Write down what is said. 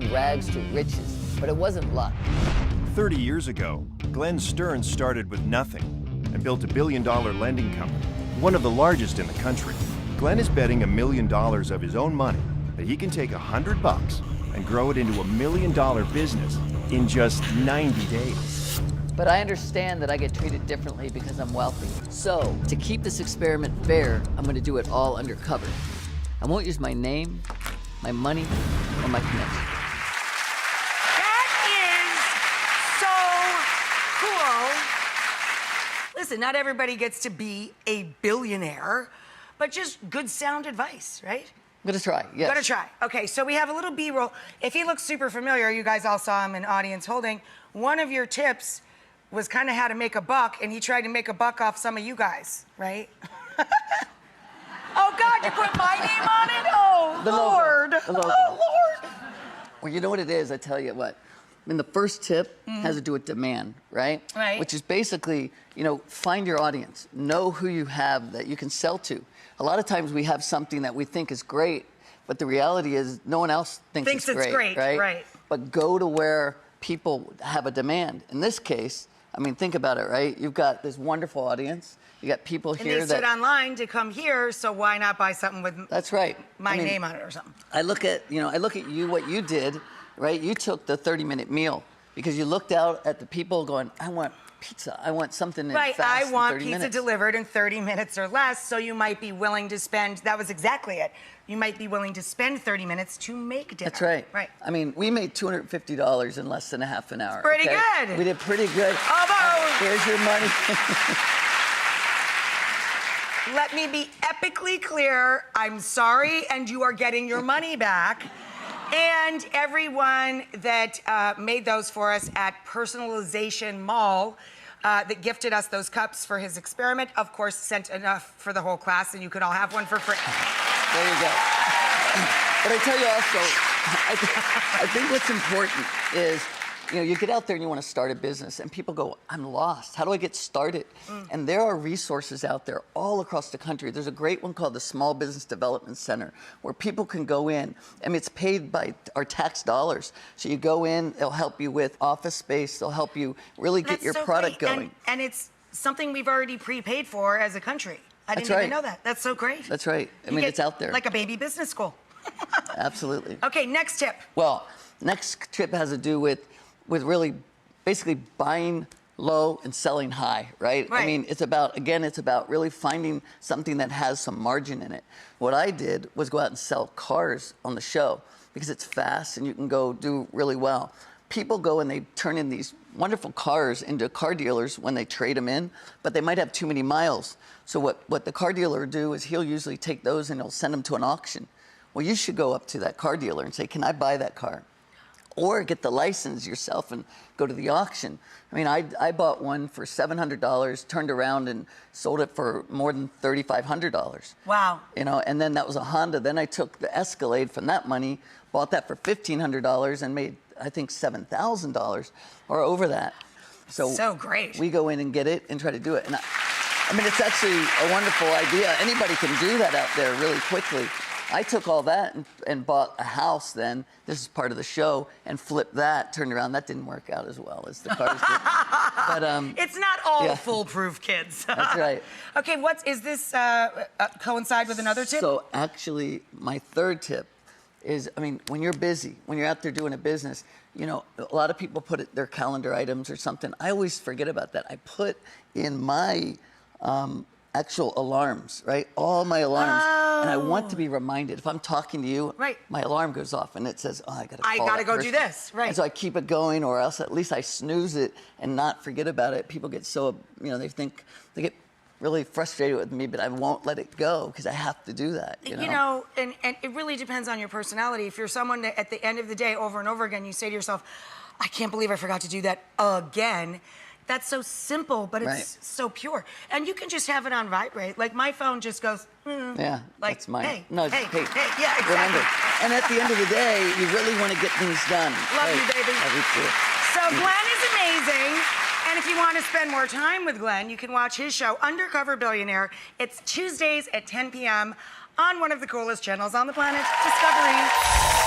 from rags to riches, but it wasn't luck. 30 years ago, Glenn Stearns started with nothing and built a billion-dollar lending company, one of the largest in the country. Glenn is betting $1 million of his own money that he can take $100 and grow it into $1 million business in just 90 days. But I understand that I get treated differently because I'm wealthy. So, to keep this experiment fair, I'm going to do it all undercover. I won't use my name, my money, or my connection. That is so cool. Listen, not everybody gets to be a billionaire, but just good sound advice, right? I'm gonna try, yes. Gonna try. Okay, so we have a little B-roll. If he looks super familiar, you guys all saw him in audience holding. One of your tips was kind of how to make a buck, and he tried to make a buck off some of you guys, right? Oh, God, you put my name on it? Oh, The Lord. logo. The logo. Oh, Lord. Well, you know what it is, I tell you what. I mean, the first tip has to do with demand, right? Right. Which is basically, you know, find your audience. Know who you have that you can sell to. A lot of times we have something that we think is great, but the reality is no one else thinks it's great, right? But go to where people have a demand. In this case, I mean, think about it, right? You've got this wonderful audience. You got people here and they sit online to come here, so why not buy something with that's right. my name on it or something? I look at you, what you did, right? You took the 30-minute meal because you looked out at the people going, I want pizza. I want something right, fast I want 30 pizza minutes. delivered in 30 minutes or less, so you might be willing to spend, that was exactly it. You might be willing to spend 30 minutes to make dinner. That's right. Right. I mean, we made $250 in less than a half an hour. Pretty okay? good. We did pretty good. Although, here's your money. let me be epically clear, I'm sorry, and you are getting your money back. And everyone that made those for us at Personalization Mall that gifted us those cups for his experiment, of course, sent enough for the whole class, and you could all have one for free. There you go. But I tell you also, I think what's important is, you know, you get out there and you want to start a business, and people go, I'm lost. How do I get started? And there are resources out there all across the country. There's a great one called the Small Business Development Center, where people can go in. I mean, it's paid by our tax dollars. So you go in, they'll help you with office space. They'll help you really get your product going. And it's something we've already prepaid for as a country. I didn't even know that. That's so great. That's right. I mean, it's out there. Like a baby business school. Absolutely. Okay, next tip. Well, next tip has to do with really basically buying low and selling high, right? I mean, it's about really finding something that has some margin in it. What I did was go out and sell cars on the show because it's fast and you can go do really well. People go and they turn in these wonderful cars into car dealers when they trade them in, but they might have too many miles. So what the car dealer will do is he'll usually take those and he'll send them to an auction. Well, you should go up to that car dealer and say, can I buy that car? Or get the license yourself and go to the auction. I mean, I bought one for $700, turned around and sold it for more than $3,500. Wow. You know, and then that was a Honda. Then I took the Escalade from that money, bought that for $1,500 and made, I think, $7,000 or over that. So great. We go in and get it and try to do it. And I mean, it's actually a wonderful idea. Anybody can do that out there really quickly. I took all that and bought a house then, this is part of the show, and flipped that, turned around. That didn't work out as well as the cars did. But, it's not all foolproof, kids. That's right. Okay, is this coincide with another tip? So actually, my third tip is, I mean, when you're busy, when you're out there doing a business, you know, a lot of people put their calendar items or something. I always forget about that. I put in my actual alarms, right? All my alarms. And I want to be reminded. If I'm talking to you, my alarm goes off and it says, oh, I gotta go do this, right? And so I keep it going, or else at least I snooze it and not forget about it. People get so, you know, they get really frustrated with me, but I won't let it go because I have to do that, you know? You know, and it really depends on your personality. If you're someone that at the end of the day, over and over again, you say to yourself, I can't believe I forgot to do that again. That's so simple, but it's so pure. And you can just have it on vibrate. Like my phone just goes, yeah, like, that's mine. Hey, no, hey, hey, yeah, exactly. Remember. And at the end of the day, you really want to get things done. Love you, baby. Love you too. So Glenn is amazing. And if you want to spend more time with Glenn, you can watch his show, Undercover Billionaire. It's Tuesdays at 10 p.m. on one of the coolest channels on the planet, Discovery.